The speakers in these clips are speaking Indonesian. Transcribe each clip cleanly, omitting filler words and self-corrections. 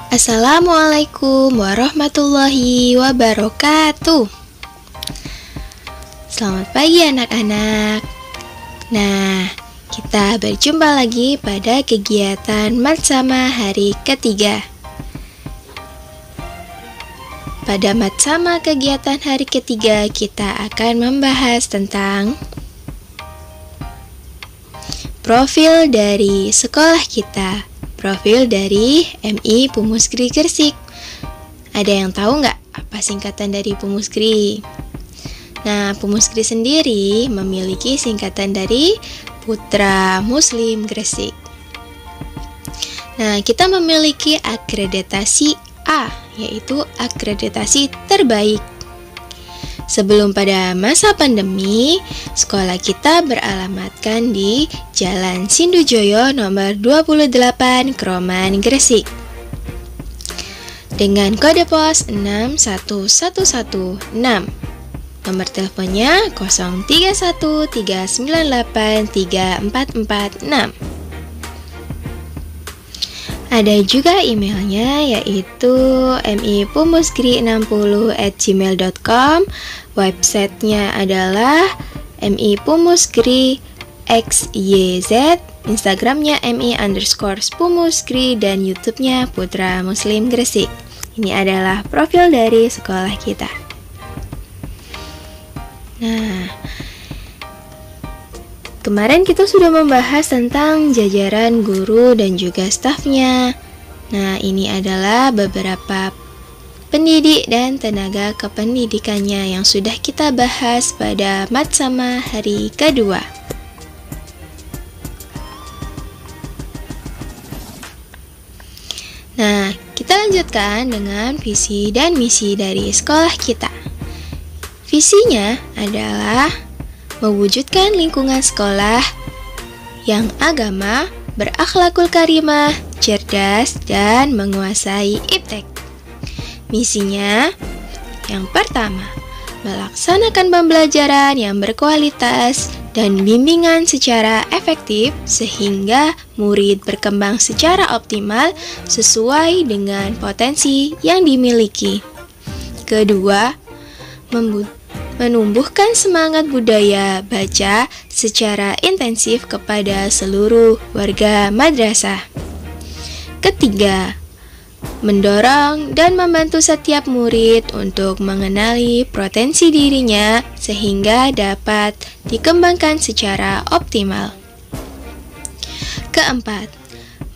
Assalamualaikum warahmatullahi wabarakatuh. Selamat pagi anak-anak. Nah, kita berjumpa lagi pada kegiatan Matsama hari ketiga. Pada Matsama kegiatan hari ketiga, kita akan membahas tentang profil dari sekolah kita. Profil dari MI Pumuskri Gresik. Ada yang tahu nggak apa singkatan dari Pumuskri? Nah, Pumuskri sendiri memiliki singkatan dari Putra Muslim Gresik. Nah, kita memiliki akreditasi A, yaitu akreditasi terbaik. Sebelum pada masa pandemi, sekolah kita beralamatkan di Jalan Sindujoyo nomor 28, Kroman, Gresik. Dengan kode pos 61116. Nomor teleponnya 0313983446. Ada juga emailnya, yaitu mipumuskri60@gmail.com. Websitenya adalah mipumuskri.xyz. Instagramnya mi_pumuskri, dan YouTube-nya Putra Muslim Gresik. Ini adalah profil dari sekolah kita. Nah, kemarin kita sudah membahas tentang jajaran guru dan juga stafnya. Nah, ini adalah beberapa pendidik dan tenaga kependidikannya yang sudah kita bahas pada Matsama hari kedua. Nah, kita lanjutkan dengan visi dan misi dari sekolah kita. Visinya adalah mewujudkan lingkungan sekolah yang agama, berakhlakul karimah, cerdas, dan menguasai iptek. Misinya yang pertama, melaksanakan pembelajaran yang berkualitas dan bimbingan secara efektif sehingga murid berkembang secara optimal sesuai dengan potensi yang dimiliki. Kedua, menumbuhkan semangat budaya baca secara intensif kepada seluruh warga madrasah. Ketiga, mendorong dan membantu setiap murid untuk mengenali potensi dirinya sehingga dapat dikembangkan secara optimal. Keempat,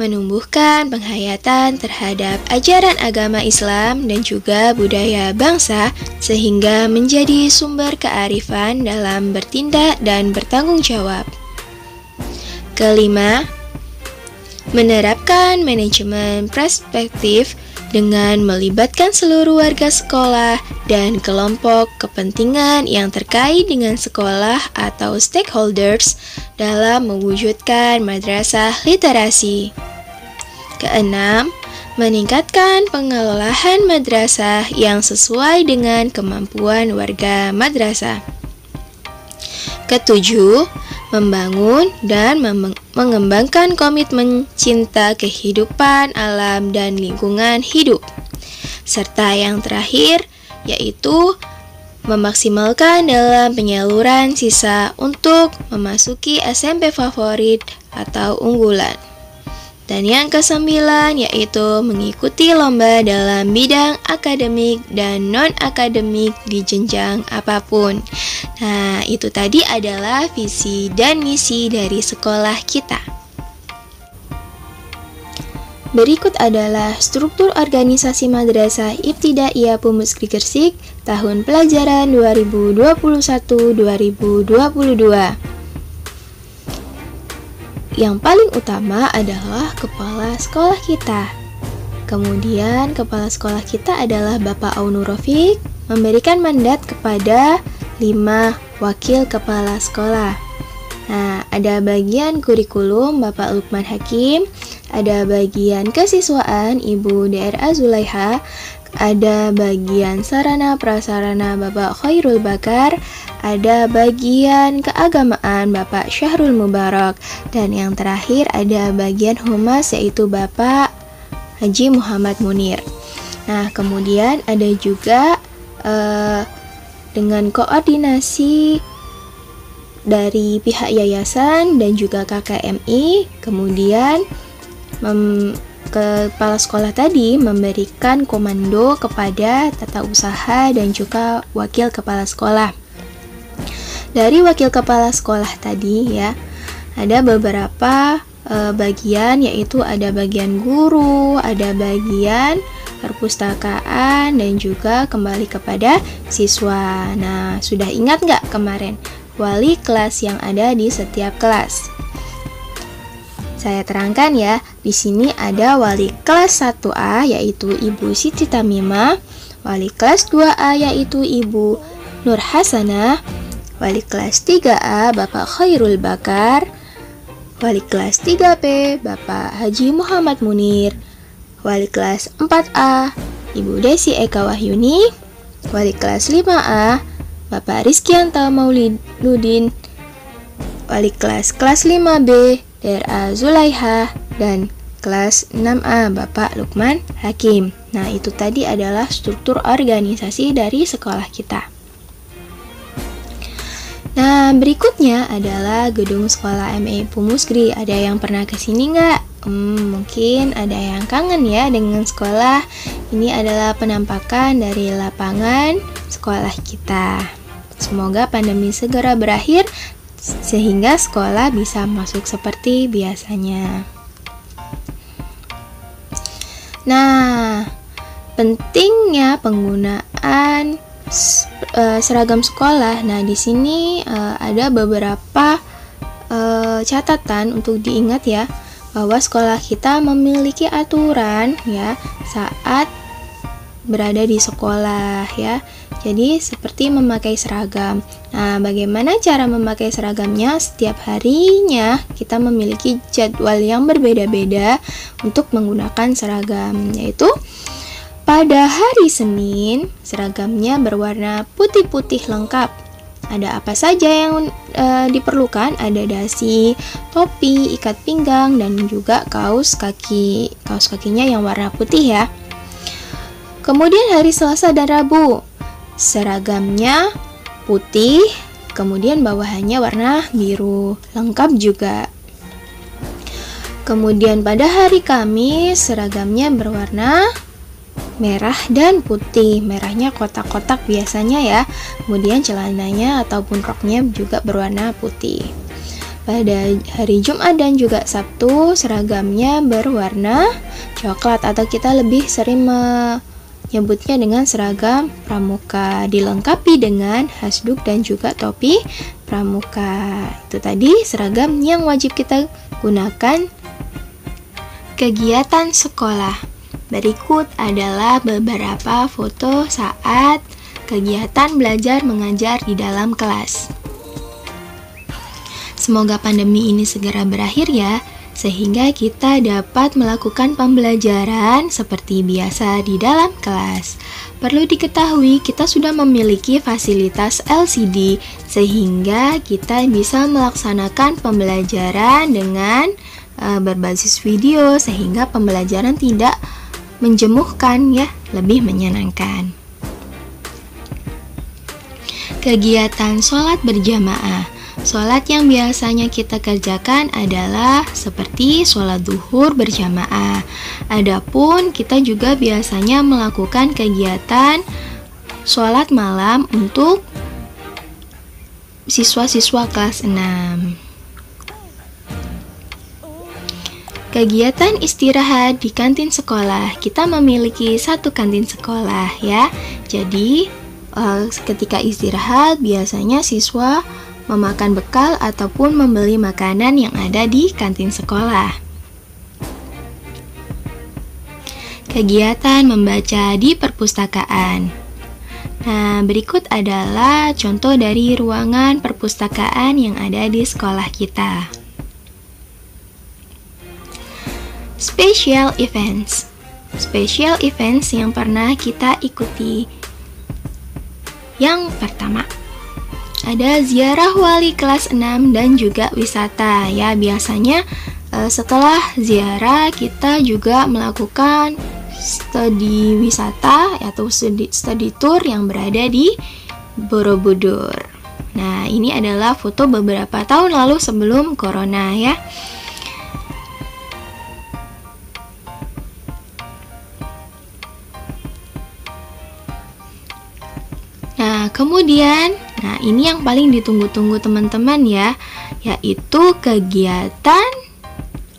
menumbuhkan penghayatan terhadap ajaran agama Islam dan juga budaya bangsa sehingga menjadi sumber kearifan dalam bertindak dan bertanggung jawab. Kelima, menerapkan manajemen perspektif dengan melibatkan seluruh warga sekolah dan kelompok kepentingan yang terkait dengan sekolah atau stakeholders dalam mewujudkan madrasah literasi. Keenam, meningkatkan pengelolaan madrasah yang sesuai dengan kemampuan warga madrasah. Ketujuh, membangun dan mengembangkan komitmen cinta kehidupan alam dan lingkungan hidup. Serta yang terakhir, yaitu memaksimalkan dalam penyaluran sisa untuk memasuki SMP favorit atau unggulan. Dan yang kesembilan, yaitu mengikuti lomba dalam bidang akademik dan non-akademik di jenjang apapun. Nah, itu tadi adalah visi dan misi dari sekolah kita. Berikut adalah struktur organisasi Madrasah Ibtidaiyah Pumuskri Gresik tahun pelajaran 2021-2022. Yang paling utama adalah kepala sekolah kita. Kemudian kepala sekolah kita adalah Bapak Aunur Rafiq, memberikan mandat kepada 5 wakil kepala sekolah. Nah, ada bagian kurikulum Bapak Lukman Hakim, ada bagian kesiswaan Ibu DRA Zulaiha, ada bagian sarana prasarana Bapak Khairul Bakar, ada bagian keagamaan Bapak Syahrul Mubarak, dan yang terakhir ada bagian humas yaitu Bapak Haji Muhammad Munir. Nah, kemudian ada juga dengan koordinasi dari pihak yayasan dan juga KKMI, kemudian kepala sekolah tadi memberikan komando kepada tata usaha dan juga wakil kepala sekolah. Dari wakil kepala sekolah tadi ya, ada beberapa bagian, yaitu ada bagian guru, ada bagian perpustakaan, dan juga kembali kepada siswa. Nah, sudah ingat nggak kemarin wali kelas yang ada di setiap kelas? Saya terangkan ya, di sini ada wali kelas 1A yaitu Ibu Siti Tamimah, wali kelas 2A yaitu Ibu Nur Hasanah, wali kelas 3A Bapak Khairul Bakar, wali kelas 3B Bapak Haji Muhammad Munir, wali kelas 4A Ibu Desi Eka Wahyuni, wali kelas 5A Bapak Rizkianto Maulidudin, wali kelas 5B DRA Zulaiha, dan kelas 6A Bapak Lukman Hakim. Nah, itu tadi adalah struktur organisasi dari sekolah kita. Nah, berikutnya adalah gedung sekolah MI Pumusgri. Ada yang pernah kesini nggak? Mungkin ada yang kangen ya dengan sekolah. Ini adalah penampakan dari lapangan sekolah kita. Semoga pandemi segera berakhir sehingga sekolah bisa masuk seperti biasanya. Nah, pentingnya penggunaan seragam sekolah. Nah, di sini ada beberapa catatan untuk diingat ya, bahwa sekolah kita memiliki aturan ya saat berada di sekolah ya. Jadi seperti memakai seragam. Nah, bagaimana cara memakai seragamnya? Setiap harinya kita memiliki jadwal yang berbeda-beda untuk menggunakan seragam, yaitu pada hari Senin seragamnya berwarna putih-putih lengkap. Ada apa saja yang diperlukan? Ada dasi, topi, ikat pinggang, dan juga kaos kaki. Kaos kakinya yang warna putih ya. Kemudian hari Selasa dan Rabu seragamnya putih, kemudian bawahannya warna biru, lengkap juga. Kemudian pada hari Kamis seragamnya berwarna merah dan putih, merahnya kotak-kotak biasanya ya. Kemudian celananya ataupun roknya juga berwarna putih. Pada hari Jumat dan juga Sabtu seragamnya berwarna coklat, atau kita lebih sering menyebutnya dengan seragam pramuka, dilengkapi dengan hasduk dan juga topi pramuka. Itu tadi seragam yang wajib kita gunakan kegiatan sekolah. Berikut adalah beberapa foto saat kegiatan belajar mengajar di dalam kelas. Semoga pandemi ini segera berakhir ya, sehingga kita dapat melakukan pembelajaran seperti biasa di dalam kelas. Perlu diketahui, kita sudah memiliki fasilitas LCD, sehingga kita bisa melaksanakan pembelajaran dengan berbasis video, sehingga pembelajaran tidak menjemuhkan ya, lebih menyenangkan. Kegiatan sholat berjamaah. Sholat yang biasanya kita kerjakan adalah seperti sholat zuhur berjamaah. Adapun kita juga biasanya melakukan kegiatan sholat malam untuk siswa-siswa kelas 6. Kegiatan istirahat di kantin sekolah. Kita memiliki satu kantin sekolah ya. Jadi ketika istirahat biasanya siswa memakan bekal ataupun membeli makanan yang ada di kantin sekolah. Kegiatan membaca di perpustakaan. Nah, berikut adalah contoh dari ruangan perpustakaan yang ada di sekolah kita. Special events. Special events yang pernah kita ikuti. Yang pertama, ada ziarah wali kelas 6 dan juga wisata. Ya, biasanya setelah ziarah kita juga melakukan studi wisata atau studi tour yang berada di Borobudur. Nah, ini adalah foto beberapa tahun lalu sebelum corona ya. Nah, kemudian, ini yang paling ditunggu-tunggu teman-teman ya, yaitu kegiatan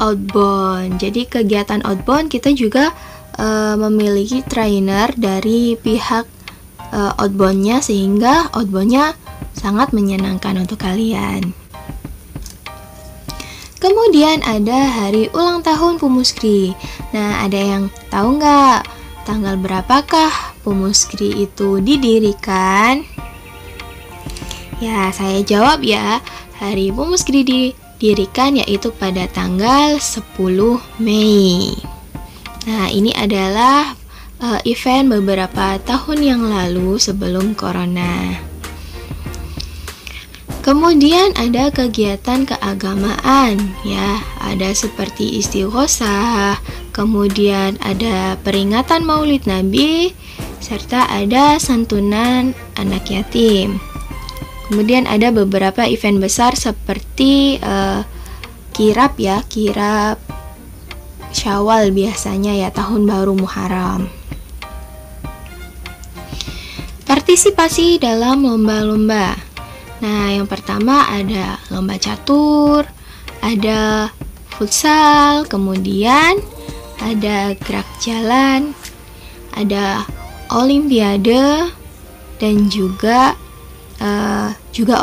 outbound. Jadi kegiatan outbound kita juga memiliki trainer dari pihak outboundnya, sehingga outboundnya sangat menyenangkan untuk kalian. Kemudian ada hari ulang tahun Pumuskri. Nah, ada yang tahu nggak tanggal berapakah Pumuskri itu didirikan? Ya, saya jawab ya. Hari Pumuskri didirikan yaitu pada tanggal 10 Mei. Nah, ini adalah event beberapa tahun yang lalu sebelum corona. Kemudian ada kegiatan keagamaan ya, ada seperti istighosah, kemudian ada peringatan Maulid Nabi, serta ada santunan anak yatim. Kemudian ada beberapa event besar seperti kirab ya, kirab Syawal biasanya ya, tahun baru Muharram. Partisipasi dalam lomba-lomba. Nah, yang pertama ada lomba catur, ada futsal, kemudian ada gerak jalan, ada olimpiade, dan juga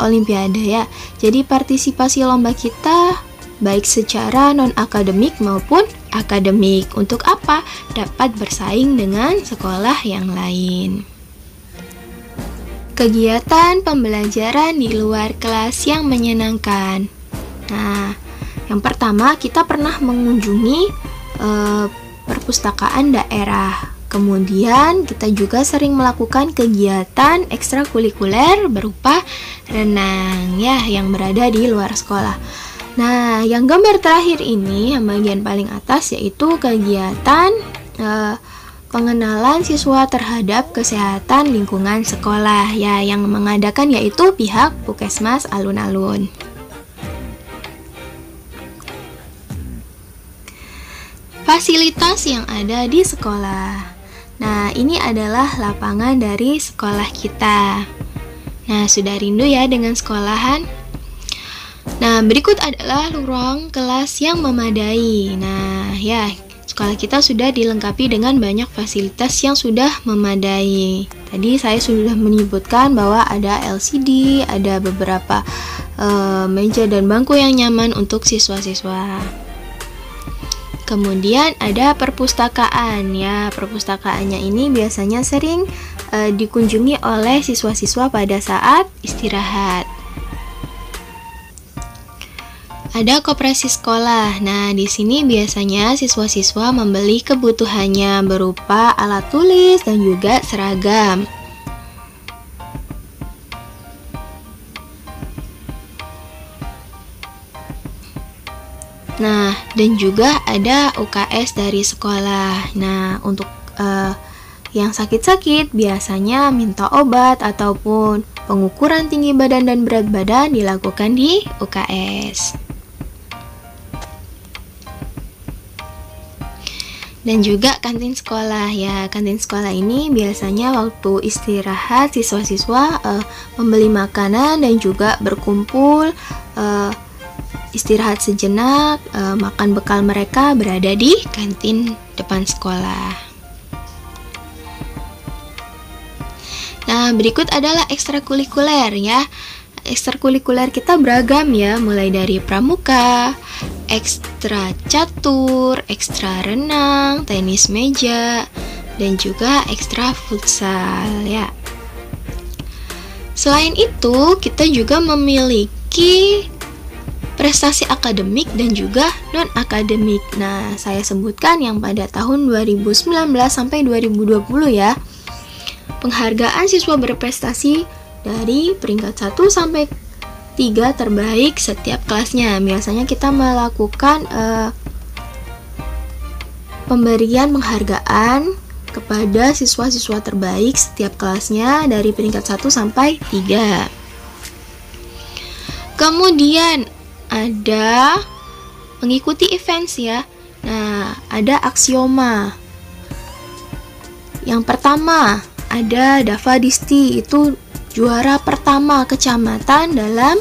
olimpiade ya. Jadi partisipasi lomba kita baik secara non-akademik maupun akademik. Untuk apa? Dapat bersaing dengan sekolah yang lain. Kegiatan pembelajaran di luar kelas yang menyenangkan. Nah, yang pertama kita pernah mengunjungi perpustakaan daerah. Kemudian kita juga sering melakukan kegiatan ekstrakurikuler berupa renang ya, yang berada di luar sekolah. Nah, yang gambar terakhir ini, yang bagian paling atas, yaitu kegiatan pengenalan siswa terhadap kesehatan lingkungan sekolah ya, yang mengadakan yaitu pihak Puskesmas Alun-Alun. Fasilitas yang ada di sekolah. Nah, ini adalah lapangan dari sekolah kita. Nah, sudah rindu ya dengan sekolahan? Nah, berikut adalah ruang kelas yang memadai. Nah, ya, sekolah kita sudah dilengkapi dengan banyak fasilitas yang sudah memadai. Tadi saya sudah menyebutkan bahwa ada LCD, ada beberapa meja dan bangku yang nyaman untuk siswa-siswa. Kemudian ada perpustakaan ya. Perpustakaannya ini biasanya sering dikunjungi oleh siswa-siswa pada saat istirahat. Ada koperasi sekolah. Nah, di sini biasanya siswa-siswa membeli kebutuhannya berupa alat tulis dan juga seragam. Nah, dan juga ada UKS dari sekolah. Nah, untuk yang sakit-sakit biasanya minta obat ataupun pengukuran tinggi badan dan berat badan dilakukan di UKS. Dan juga kantin sekolah ya. Kantin sekolah ini biasanya waktu istirahat siswa-siswa membeli makanan dan juga berkumpul, istirahat sejenak, makan bekal mereka berada di kantin depan sekolah. Nah, berikut adalah ekstrakurikuler ya. Ekstrakurikuler kita beragam ya, mulai dari pramuka, ekstra catur, ekstra renang, tenis meja, dan juga ekstra futsal ya. Selain itu, kita juga memiliki prestasi akademik dan juga non-akademik. Nah, saya sebutkan yang pada tahun 2019 sampai 2020 ya. Penghargaan siswa berprestasi dari peringkat 1 sampai 3 terbaik setiap kelasnya. Biasanya kita melakukan pemberian penghargaan kepada siswa-siswa terbaik setiap kelasnya dari peringkat 1 sampai 3. Kemudian ada mengikuti events ya. Nah, ada aksioma. Yang pertama, ada Dava Disti, itu juara pertama kecamatan dalam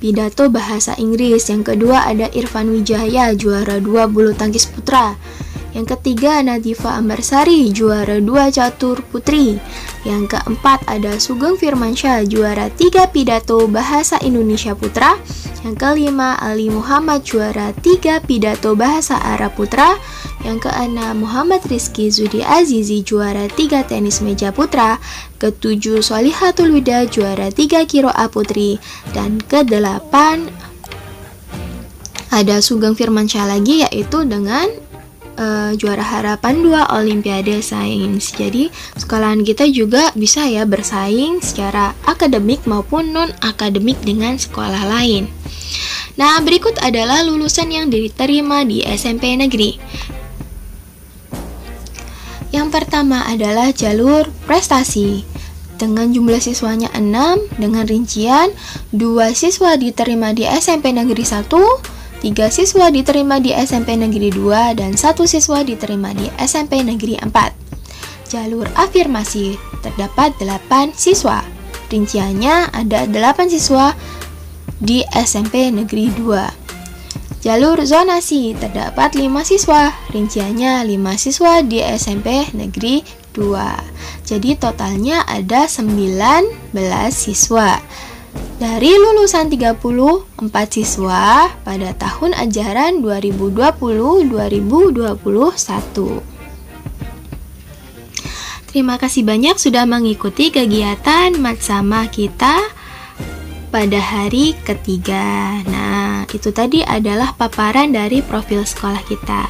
pidato bahasa Inggris. Yang kedua ada Irfan Wijaya, juara 2 bulu tangkis putra. Yang ketiga Nadifa Ambarsari, juara 2 catur putri. Yang keempat ada Sugeng Firmansyah, juara 3 pidato bahasa Indonesia putra. Yang kelima Ali Muhammad, juara 3 pidato bahasa Arab putra. Yang keenam Muhammad Rizky Zudi Azizi, juara 3 tenis meja putra. Ketujuh Sholihatul Huda, juara 3 Qiraah putri. Dan kedelapan ada Sugeng Firmansyah lagi, yaitu dengan juara harapan 2 Olimpiade Sains. Jadi sekolahan kita juga bisa ya bersaing secara akademik maupun non-akademik dengan sekolah lain. Nah, berikut adalah lulusan yang diterima di SMP negeri. Yang pertama adalah jalur prestasi. Dengan jumlah siswanya 6, dengan rincian 2 siswa diterima di SMP negeri 1, 3 siswa diterima di SMP Negeri 2, dan 1 siswa diterima di SMP Negeri 4. Jalur afirmasi terdapat 8 siswa. Rinciannya ada 8 siswa di SMP Negeri 2. Jalur zonasi terdapat 5 siswa. Rinciannya 5 siswa di SMP Negeri 2. Jadi totalnya ada 19 siswa. Dari lulusan 34 siswa pada tahun ajaran 2020-2021. Terima kasih banyak sudah mengikuti kegiatan Matsama kita pada hari ketiga. Nah, itu tadi adalah paparan dari profil sekolah kita.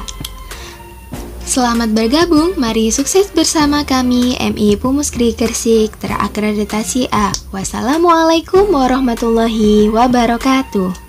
Selamat bergabung, mari sukses bersama kami MI Pumuskri Gresik terakreditasi A. Wassalamualaikum warahmatullahi wabarakatuh.